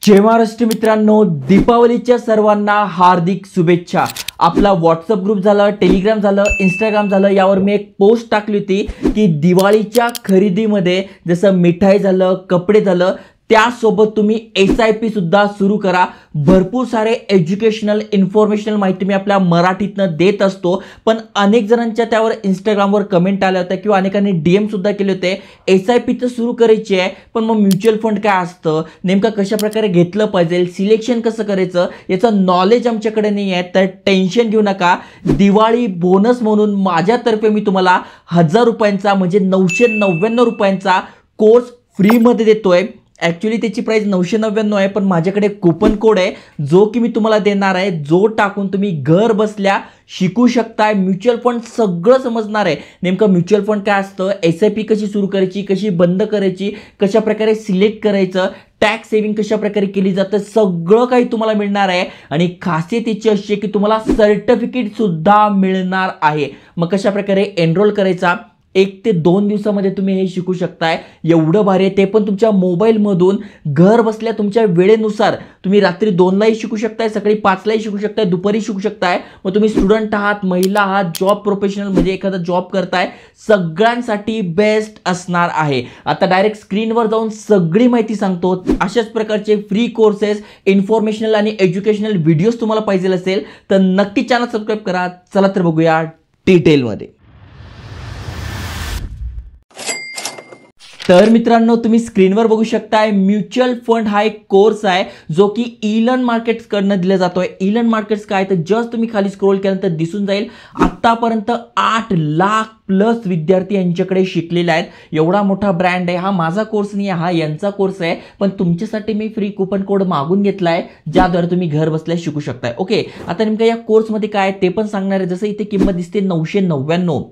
जय महाराष्ट्र मित्रांनो, दीपावलीच्या सर्वांना हार्दिक शुभेच्छा। आपला व्हॉट्सअप ग्रुप झालं, टेलिग्राम झालं, इंस्टाग्राम झालं, यावर मी एक पोस्ट टाकली होती की दिवाळीच्या खरेदीमध्ये जसं मिठाई झालं, कपडे झालं, त्यासोबत तुम्ही SIP सुद्धा सुरू करा। भरपूर सारे एज्युकेशनल इन्फॉर्मेशनल माहिती मी आपल्या मराठीतनं देत असतो, पण अनेक जणांच्या त्यावर इंस्टाग्रामवर कमेंट आल्या होत्या किंवा अनेकांनी DM सुद्धा केले होते। SIP तर सुरू करायची आहे, पण मग म्युच्युअल फंड काय असतं, नेमका कशा प्रकारे घेतलं पाहिजे, सिलेक्शन कसं करायचं, याचं नॉलेज आमच्याकडे नाही आहे। तर टेन्शन घेऊ नका, दिवाळी बोनस म्हणून माझ्यातर्फे मी तुम्हाला 1000 रुपयांचा म्हणजे 999 रुपयांचा कोर्स फ्रीमध्ये देतोय। ॲक्च्युअली त्याची प्राइस 999 आहे, पण माझ्याकडे कूपन कोड आहे जो की मी तुम्हाला देणार आहे, जो टाकून तुम्ही घर बसल्या शिकू शकताय। म्युच्युअल फंड सगळं समजणार आहे, नेमकं म्युच्युअल फंड काय असतं, SIP कशी सुरू करायची, कशी बंद करायची, कशा प्रकारे सिलेक्ट करायचं, टॅक्स सेव्हिंग कशा प्रकारे केली जातं, सगळं काही तुम्हाला मिळणार आहे। आणि खासियत याची अशी आहे की तुम्हाला सर्टिफिकेट सुद्धा मिळणार आहे। मग कशा प्रकारे एनरोल करायचा, 1 ते 2 दिवसामध्ये तुम्ही हे शिकू शकताय। एवढं भारी आहे, ते पण तुमच्या मोबाईलमधून घर बसल्या तुमच्या वेळेनुसार। तुम्ही रात्री 2लाही शिकू शकताय, सकाळी 5लाही शिकू शकताय, दुपारी शिकू शकताय। मग तुम्ही स्टुडंट आहात, महिला आहात, जॉब प्रोफेशनल म्हणजे एखादा जॉब करताय, सगळ्यांसाठी बेस्ट असणार आहे। आता डायरेक्ट स्क्रीनवर जाऊन सगळी माहिती सांगतो। अशाच प्रकारचे फ्री कोर्सेस, इन्फॉर्मेशनल आणि एज्युकेशनल व्हिडिओज तुम्हाला पाहिजे असेल तर नक्की चॅनल सबस्क्राईब करा। चला तर बघूया डिटेलमध्ये। तर मित्रांनो, तुम्ही स्क्रीनवर बघू शकताय, म्युच्युअल फंड हा एक कोर्स आहे जो की इलन मार्केट्स कडनं दिला जातोय। इलन मार्केट्स काय, तर जस्ट तुम्ही खाली स्क्रोल केल्यानंतर दिसून जाईल आतापर्यंत 8 लाख प्लस विद्यार्थी यांच्याकडे शिकलेले आहेत। एवढा मोठा ब्रँड आहे। हा माझा कोर्स नाही आहे, हा यांचा कोर्स आहे, पण तुमच्यासाठी मी फ्री कूपन कोड मागून घेतलाय ज्याद्वारे तुम्ही घर बसल्या शिकू शकताय। ओके, आता नेमकं या कोर्समध्ये काय ते पण सांगणार आहे। जसं इथे किंमत दिसते 999,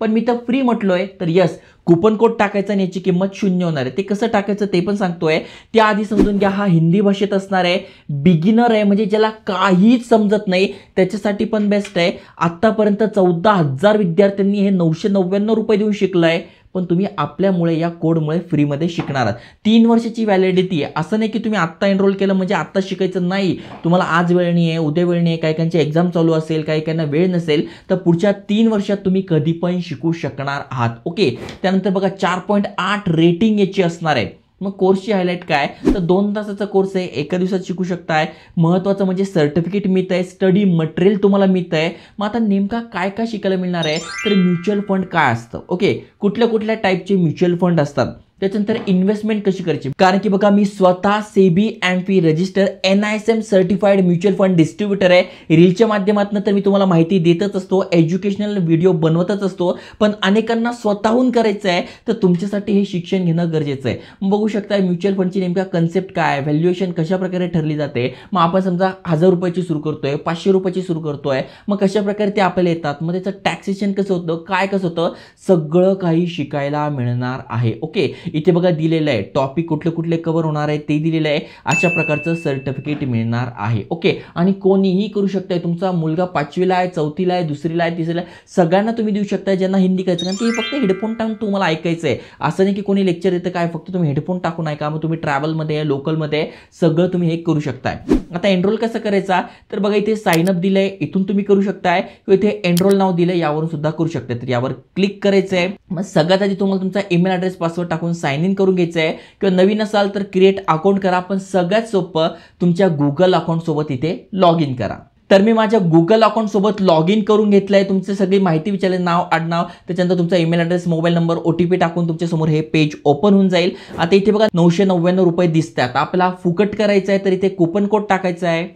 पण मी तर फ्री म्हटलोय, तर यस कूपन कोड टाकायचा आणि याची किंमत 0 होणार आहे। ते कसं टाकायचं ते पण सांगतोय, त्याआधी समजून घ्या। हा हिंदी भाषेत असणार आहे, बिगिनर आहे म्हणजे ज्याला काहीच समजत नाही त्याच्यासाठी पण बेस्ट आहे। आतापर्यंत 14,000 विद्यार्थ्यांनी हे 999 रुपये देऊन शिकलंय, पण तुम्ही आपल्यामुळे या कोडमुळे फ्रीमध्ये शिकणार आहात। 3 वर्षाची व्हॅलिडिटी आहे, असं नाही की तुम्ही आत्ता एनरोल केलं म्हणजे आत्ता शिकायचं नाही। तुम्हाला आज वेळ नाही आहे, उद्या वेळ नाही आहे, काही काहींची एक्झाम चालू असेल, काही काहींना वेळ नसेल, तर पुढच्या 3 वर्षात तुम्ही कधी पण शिकू शकणार आहात। ओके, त्यानंतर बघा 4.8 रेटिंग याची असणार आहे। मग कोर्सची हायलाइट काय, तर 2 तासाचा कोर्स आहे, एका दिवसात शिकू शकताय। महत्त्वाचं म्हणजे सर्टिफिकेट मिळत आहे, स्टडी मटेरियल तुम्हाला मिळत आहे। मग आता नेमका काय काय शिकायला मिळणार आहे, तर म्युच्युअल फंड काय असतं, ओके, कुठल्या कुठल्या टाईपचे म्युच्युअल फंड असतात, त्याच्यानंतर इन्व्हेस्टमेंट कशी करायची। कारण की बघा, मी स्वतः SEBI AMFI register NISM certified mutual fund distributor आहे। रीलच्या माध्यमातून तर मी तुम्हाला माहिती देतच असतो, एज्युकेशनल व्हिडिओ बनवतच असतो, पण अनेकांना स्वतःहून करायचं आहे, तर तुमच्यासाठी हे शिक्षण घेणं गरजेचं आहे। बघू शकता म्युच्युअल फंडची नेमका कन्सेप्ट काय, व्हॅल्युएशन कशा प्रकारे ठरली जाते। मग आपण समजा 1000 रुपयाची सुरू करतोय, 500 रुपयाची सुरू करतोय, मग कशा प्रकारे ते आपल्याला येतात, मग त्याचं टॅक्सेशन कसं होतं, काय कसं होतं, सगळं काही शिकायला मिळणार आहे। ओके, इथे बघा दिलेलं आहे टॉपिक कुठले कुठले कव्हर होणार आहे ते दिलेलं आहे। अशा प्रकारचं सर्टिफिकेट मिळणार आहे। ओके, आणि कोणीही करू शकताय। तुमचा मुलगा 5वीला आहे, 4थीला आहे, 2रीला आहे, 3रीला आहे, सगळ्यांना तुम्ही देऊ शकताय ज्यांना हिंदी करायचं, कारण की हे फक्त हेडफोन टाकून तुम्हाला ऐकायचं आहे। असं नाही की कोणी लेक्चर देतं काय, फक्त तुम्ही हेडफोन टाकून ऐका। मग तुम्ही ट्रॅव्हलमध्ये, लोकलमध्ये सगळं तुम्ही हे करू शकताय। आता एनरोल कसं करायचा, तर बघा इथे साइन अप दिलंय, इथून तुम्ही करू शकताय, किंवा इथे एनरोल नाव दिलंय यावरून सुद्धा करू शकताय। तर यावर क्लिक करायचं आहे। मग सगळ्यात आधी तुम्हाला तुमचा ईमेल ॲड्रेस, पासवर्ड टाकून साइन इन करून घ्यायचं आहे, किंवा नवीन असाल तर क्रिएट अकाउंट करा, पण सगळ्यात सोपं तुमच्या गुगल अकाउंट सोबत इथे लॉग इन करा। तर मी माझ्या गुगल अकाउंट सोबत लॉग इन करून घेतलंय। तुमची सगळी माहिती विचारले, नाव, आडनाव, त्याच्यानंतर तुमचा email address, mobile number, OTP टाकून तुमच्या समोर हे पेज ओपन होऊन जाईल। आता इथे बघा 999 रुपये दिसतात, आपल्याला फुकट करायचं आहे, तर इथे कूपन कोड टाकायचा आहे।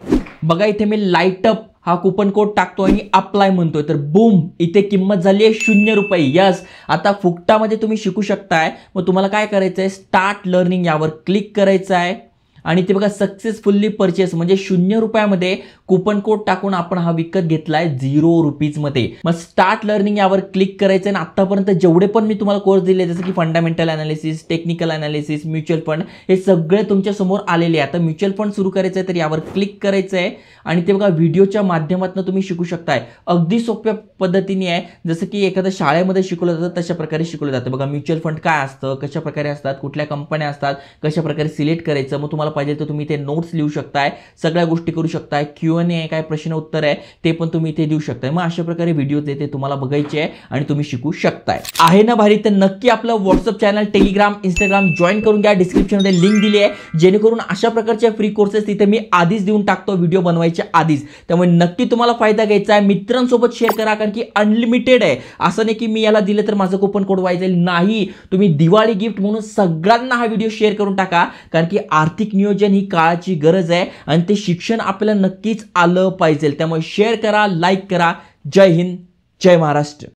बघा इथे मी लाईट अप हा कूपन कोड टाकतो आणि अप्लाय म्हणतोय, तर बूम, इथे किंमत झाली आहे 0 रुपये। यस, आता फुकटामध्ये तुम्ही शिकू शकताय। मग तुम्हाला काय करायचं आहे, स्टार्ट लर्निंग यावर क्लिक करायचं आहे, आणि ते बघा सक्सेसफुली परचेस म्हणजे 0 रुपयामध्ये कूपन कोड टाकून आपण हा विकत घेतलाय 0 रुपीजमध्ये। मग स्टार्ट लर्निंग यावर क्लिक करायचं आणि आतापर्यंत जेवढे पण मी तुम्हाला कोर्स दिले, जसं की fundamental analysis, technical analysis, mutual fund, हे सगळे तुमच्या समोर आलेले आहे। आता म्युच्युअल फंड सुरू करायचं आहे, तर यावर क्लिक करायचं आहे, आणि ते बघा व्हिडिओच्या माध्यमातून तुम्ही शिकू शकताय। अगदी सोप्या पद्धतीने आहे, जसं की एखाद्या शाळेमध्ये शिकवलं जातं तशा प्रकारे शिकवलं जातं। बघा म्युच्युअल फंड काय असतं, कशा प्रकारे असतात, कुठल्या कंपन्या असतात, कशा प्रकारे सिलेक्ट करायचं, मग तुम्हाला पाहिजे तर तुम्ही ते नोट्स लिहू शकताय, सगळ्या गोष्टी करू शकताय, Q&A आहे, काय प्रश्न उत्तर आहे ते पण तुम्ही इथे देऊ शकताय. मग अशा प्रकारे व्हिडिओ ते तुम्हाला बघायचे आहे आणि तुम्ही शिकू शकताय. आहे ना भारी? तर नक्की आपलं WhatsApp channel, Telegram, Instagram join करून घ्या. डिस्क्रिप्शनमध्ये लिंक दिली आहे, जेणेकरून अशा प्रकारच्या फ्री कोर्सेस तिथे मी आधीच देऊन टाकतो व्हिडिओ बनवायच्या आधीच. त्यामुळे नक्की तुम्हाला फायदा घ्यायचा आहे. मित्रांसोबत शेअर करा, कारण की अनलिमिटेड आहे. असं नाही की मी याला दिलं तर माझं कुपन कोड वाया नाही. तुम्ही दिवाळी गिफ्ट म्हणून सगळ्यांना हा व्हिडिओ शेअर करून टाका, कारण की आर्थिक नियोजन ही काळाची गरज आहे आणि ते शिक्षण आपल्याला नक्कीच आलं पाहिजे. त्यामुळे शेअर करा, लाईक करा. जय हिंद, जय महाराष्ट्र.